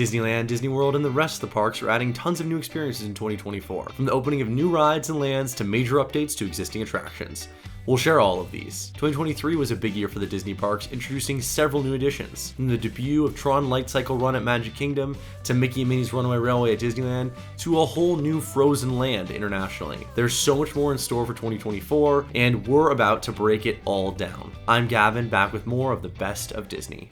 Disneyland, Disney World, and the rest of the parks are adding tons of new experiences in 2024, from the opening of new rides and lands to major updates to existing attractions. We'll share all of these. 2023 was a big year for the Disney parks, introducing several new additions, from the debut of Tron Light Cycle Run at Magic Kingdom, to Mickey and Minnie's Runaway Railway at Disneyland, to a whole new Frozen Land internationally. There's so much more in store for 2024, and we're about to break it all down. I'm Gavin, back with more of the best of Disney.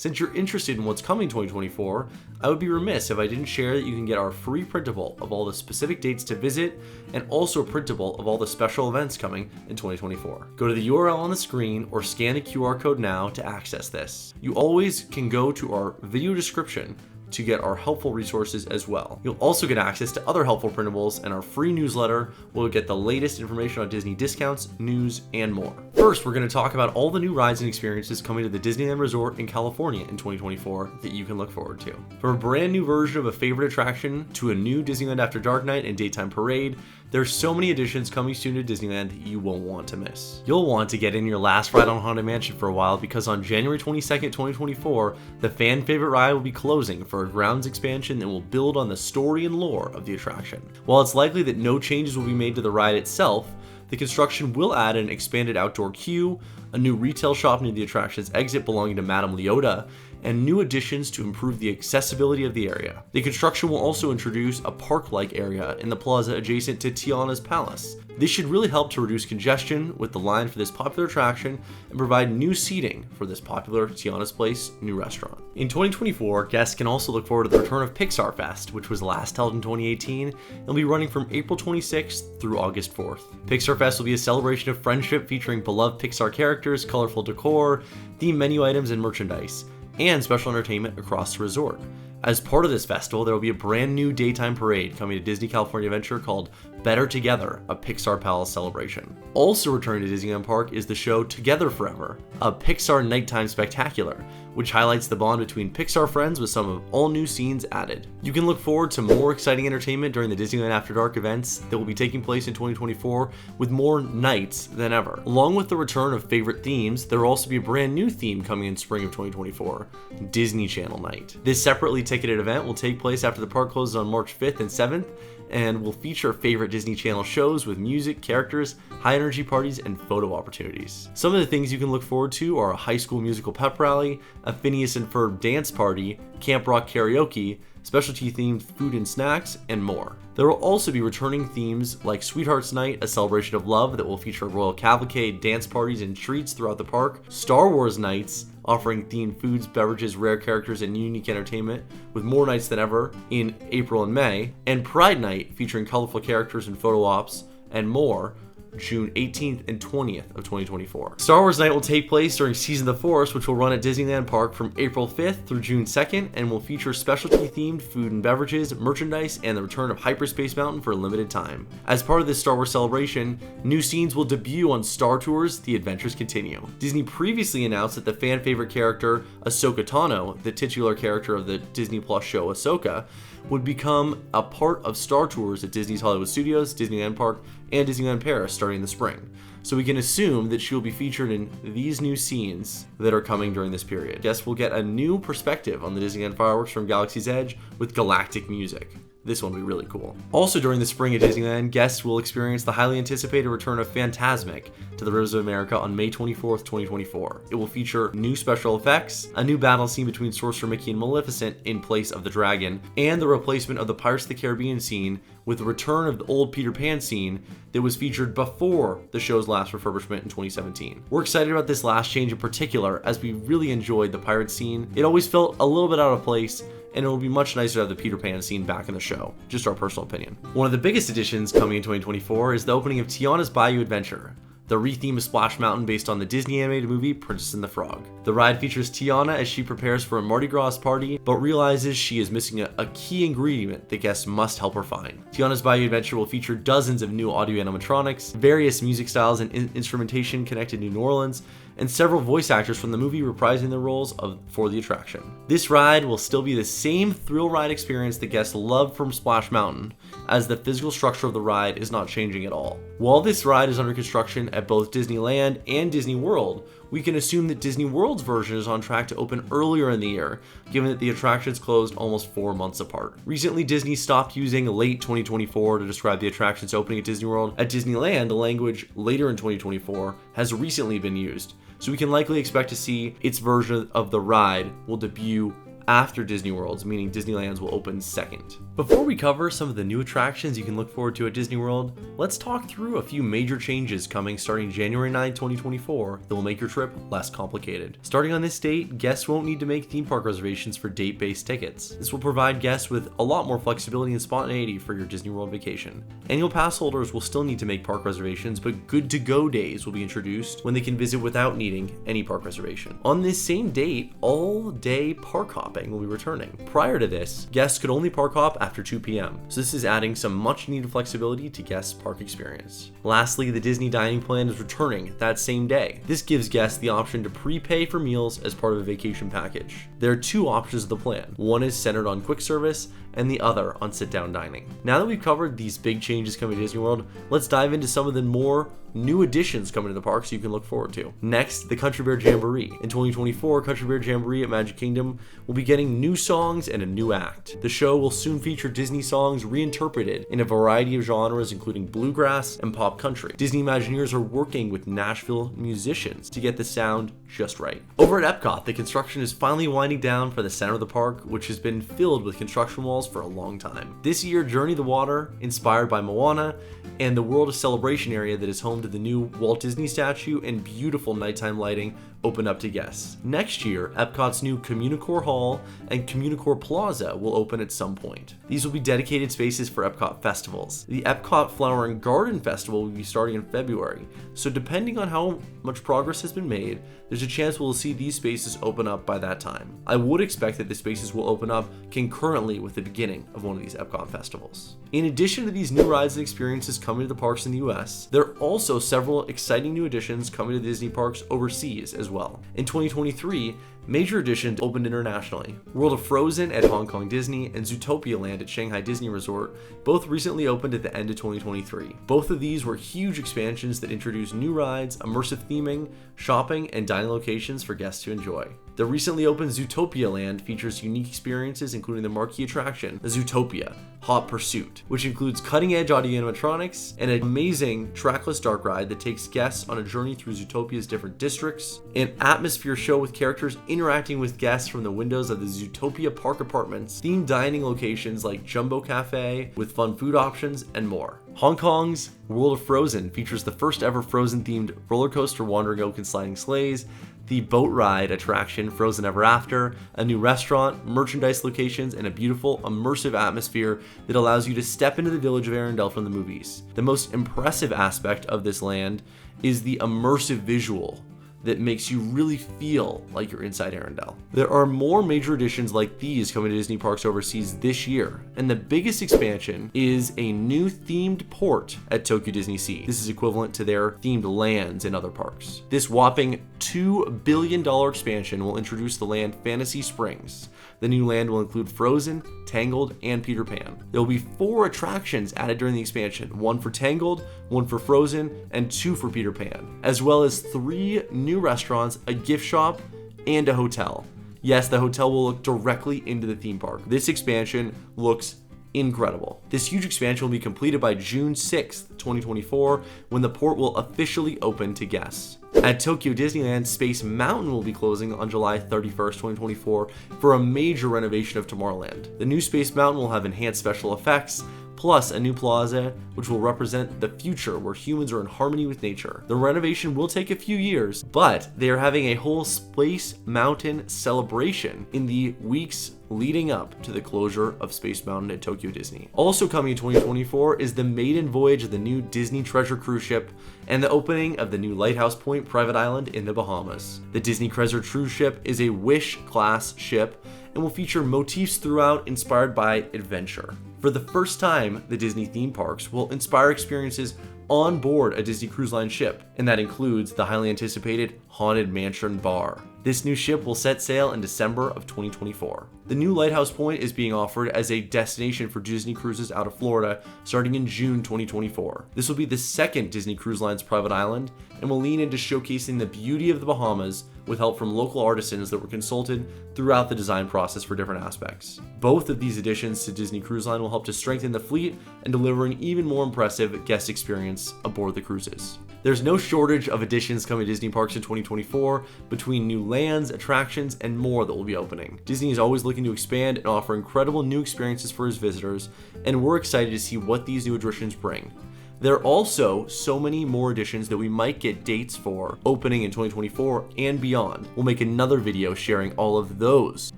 Since you're interested in what's coming 2024, I would be remiss if I didn't share that you can get our free printable of all the specific dates to visit and also a printable of all the special events coming in 2024. Go to the URL on the screen or scan the QR code now to access this. You always can go to our video description to get our helpful resources as well. You'll also get access to other helpful printables and our free newsletter where you'll get the latest information on Disney discounts, news, and more. First, we're going to talk about all the new rides and experiences coming to the Disneyland Resort in California in 2024 that you can look forward to. From a brand new version of a favorite attraction to a new Disneyland After Dark night and daytime parade, there's so many additions coming soon to Disneyland that you won't want to miss. You'll want to get in your last ride on Haunted Mansion for a while because on January 22nd, 2024, the fan favorite ride will be closing for a grounds expansion that will build on the story and lore of the attraction. While it's likely that no changes will be made to the ride itself, the construction will add an expanded outdoor queue, a new retail shop near the attraction's exit belonging to Madame Leota, and new additions to improve the accessibility of the area. The construction will also introduce a park-like area in the plaza adjacent to Tiana's palace. This should really help to reduce congestion with the line for this popular attraction and provide new seating for this popular Tiana's Place new restaurant. In 2024, guests can also look forward to the return of Pixar Fest, which was last held in 2018 and will be running from April 26th through August 4th. Pixar Fest will be a celebration of friendship featuring beloved Pixar characters, colorful decor, themed menu items, and merchandise, and special entertainment across the resort. As part of this festival, there will be a brand new daytime parade coming to Disney California Adventure called Better Together, a Pixar Palace celebration. Also returning to Disneyland Park is the show Together Forever, a Pixar nighttime spectacular, which highlights the bond between Pixar friends with some of all new scenes added. You can look forward to more exciting entertainment during the Disneyland After Dark events that will be taking place in 2024 with more nights than ever. Along with the return of favorite themes, there will also be a brand new theme coming in spring of 2024, Disney Channel Night. This separately ticketed event will take place after the park closes on March 5th and 7th and will feature favorite Disney Channel shows with music, characters, high energy parties, and photo opportunities. Some of the things you can look forward to are a High School Musical pep rally, a Phineas and Ferb dance party, Camp Rock karaoke, specialty themed food and snacks, and more. There will also be returning themes like Sweethearts Night, a celebration of love that will feature a royal cavalcade, dance parties, and treats throughout the park, Star Wars Nights, offering themed foods, beverages, rare characters, and unique entertainment, with more nights than ever in April and May, and Pride Night, featuring colorful characters and photo ops, and more, June 18th and 20th of 2024. Star Wars Night will take place during Season of the Force, which will run at Disneyland Park from April 5th through June 2nd and will feature specialty themed food and beverages, merchandise, and the return of Hyperspace Mountain for a limited time. As part of this Star Wars celebration, new scenes will debut on Star Tours The Adventures Continue. Disney previously announced that the fan favorite character Ahsoka Tano, the titular character of the Disney Plus show Ahsoka, would become a part of Star Tours at Disney's Hollywood Studios, Disneyland Park, and Disneyland Paris starting in the spring. So we can assume that she will be featured in these new scenes that are coming during this period. Guests will get a new perspective on the Disneyland fireworks from Galaxy's Edge with galactic music. This one will be really cool. Also during the spring at Disneyland, guests will experience the highly anticipated return of Fantasmic to the Rivers of America on May 24th, 2024. It will feature new special effects, a new battle scene between Sorcerer Mickey and Maleficent in place of the dragon, and the replacement of the Pirates of the Caribbean scene with the return of the old Peter Pan scene that was featured before the show's last refurbishment in 2017. We're excited about this last change in particular as we really enjoyed the pirate scene. It always felt a little bit out of place, and it will be much nicer to have the Peter Pan scene back in the show. Just our personal opinion. One of the biggest additions coming in 2024 is the opening of Tiana's Bayou Adventure, the re-theme of Splash Mountain based on the Disney animated movie Princess and the Frog. The ride features Tiana as she prepares for a Mardi Gras party, but realizes she is missing a key ingredient that guests must help her find. Tiana's Bayou Adventure will feature dozens of new audio animatronics, various music styles and instrumentation connected to New Orleans, and several voice actors from the movie reprising their roles for the attraction. This ride will still be the same thrill ride experience that guests loved from Splash Mountain, as the physical structure of the ride is not changing at all. While this ride is under construction at both Disneyland and Disney World, we can assume that Disney World's version is on track to open earlier in the year, given that the attractions closed almost 4 months apart. Recently, Disney stopped using late 2024 to describe the attractions opening at Disney World. At Disneyland, the language later in 2024 has recently been used, so we can likely expect to see its version of the ride will debut after Disney World's, meaning Disneyland's will open second. Before we cover some of the new attractions you can look forward to at Disney World, let's talk through a few major changes coming starting January 9, 2024 that will make your trip less complicated. Starting on this date, guests won't need to make theme park reservations for date-based tickets. This will provide guests with a lot more flexibility and spontaneity for your Disney World vacation. Annual pass holders will still need to make park reservations, but good-to-go days will be introduced when they can visit without needing any park reservation. On this same date, all-day park hopping will be returning. Prior to this, guests could only park hop after 2 p.m., so this is adding some much needed flexibility to guests' park experience. Lastly, the Disney dining plan is returning that same day. This gives guests the option to prepay for meals as part of a vacation package. There are 2 options of the plan. One is centered on quick service, and the other on sit-down dining. Now that we've covered these big changes coming to Disney World, let's dive into some of the more new additions coming to the park so you can look forward to. Next, the Country Bear Jamboree. In 2024, Country Bear Jamboree at Magic Kingdom will be getting new songs and a new act. The show will soon feature Disney songs reinterpreted in a variety of genres, including bluegrass and pop country. Disney Imagineers are working with Nashville musicians to get the sound just right. Over at EPCOT, the construction is finally winding down for the center of the park, which has been filled with construction walls for a long time. This year, Journey the Water, inspired by Moana, and the World of Celebration area that is home to the new Walt Disney statue and beautiful nighttime lighting open up to guests. Next year, Epcot's new CommuniCore Hall and CommuniCore Plaza will open at some point. These will be dedicated spaces for Epcot festivals. The Epcot Flower and Garden Festival will be starting in February, so depending on how much progress has been made, there's a chance we'll see these spaces open up by that time. I would expect that the spaces will open up concurrently with the beginning of one of these Epcot festivals. In addition to these new rides and experiences coming to the parks in the US, there are also several exciting new additions coming to Disney parks overseas as well. In 2023, major additions opened internationally. World of Frozen at Hong Kong Disney and Zootopia Land at Shanghai Disney Resort both recently opened at the end of 2023. Both of these were huge expansions that introduced new rides, immersive theming, shopping, and dining locations for guests to enjoy. The recently opened Zootopia Land features unique experiences, including the marquee attraction, the Zootopia Hot Pursuit, which includes cutting-edge audio animatronics and an amazing trackless dark ride that takes guests on a journey through Zootopia's different districts, an atmosphere show with characters interacting with guests from the windows of the Zootopia Park apartments, themed dining locations like Jumbo Cafe with fun food options, and more. Hong Kong's World of Frozen features the first ever Frozen-themed roller coaster Wandering Oak and Sliding Sleighs, the boat ride attraction Frozen Ever After, a new restaurant, merchandise locations, and a beautiful immersive atmosphere that allows you to step into the village of Arendelle from the movies. The most impressive aspect of this land is the immersive visual that makes you really feel like you're inside Arendelle. There are more major additions like these coming to Disney parks overseas this year, and the biggest expansion is a new themed port at Tokyo Disney Sea. This is equivalent to their themed lands in other parks. This whopping $2 billion expansion will introduce the land Fantasy Springs. The new land will include Frozen, Tangled, and Peter Pan. There will be 4 attractions added during the expansion, 1 for Tangled, 1 for Frozen, and 2 for Peter Pan, as well as 3 new restaurants, a gift shop, and a hotel. Yes, the hotel will look directly into the theme park. This expansion looks incredible. This huge expansion will be completed by June 6th, 2024, when the port will officially open to guests. At Tokyo Disneyland, Space Mountain will be closing on July 31st, 2024 for a major renovation of Tomorrowland. The new Space Mountain will have enhanced special effects, plus a new plaza, which will represent the future where humans are in harmony with nature. The renovation will take a few years, but they are having a whole Space Mountain celebration in the weeks leading up to the closure of Space Mountain at Tokyo Disney. Also coming in 2024 is the maiden voyage of the new Disney Treasure cruise ship and the opening of the new Lighthouse Point private island in the Bahamas. The Disney Treasure cruise ship is a Wish-class ship and will feature motifs throughout inspired by adventure. For the first time, the Disney theme parks will inspire experiences on board a Disney Cruise Line ship, and that includes the highly anticipated Haunted Mansion Bar. This new ship will set sail in December of 2024. The new Lighthouse Point is being offered as a destination for Disney cruises out of Florida starting in June 2024. This will be the second Disney Cruise Line's private island and will lean into showcasing the beauty of the Bahamas with help from local artisans that were consulted throughout the design process for different aspects. Both of these additions to Disney Cruise Line will help to strengthen the fleet and deliver an even more impressive guest experience aboard the cruises. There's no shortage of additions coming to Disney parks in 2024 between new lands, attractions, and more that will be opening. Disney is always looking to expand and offer incredible new experiences for its visitors, and we're excited to see what these new additions bring. There are also so many more additions that we might get dates for opening in 2024 and beyond. We'll make another video sharing all of those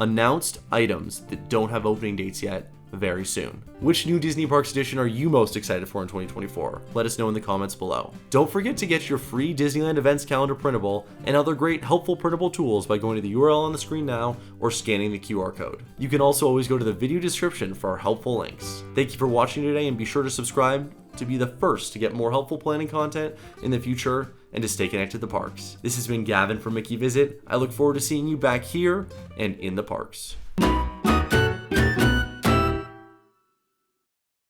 announced items that don't have opening dates yet very soon. Which new Disney Parks edition are you most excited for in 2024? Let us know in the comments below. Don't forget to get your free Disneyland Events Calendar printable and other great helpful printable tools by going to the URL on the screen now or scanning the QR code. You can also always go to the video description for our helpful links. Thank you for watching today, and be sure to subscribe to be the first to get more helpful planning content in the future and to stay connected to the parks. This has been Gavin from Mickey Visit. I look forward to seeing you back here and in the parks.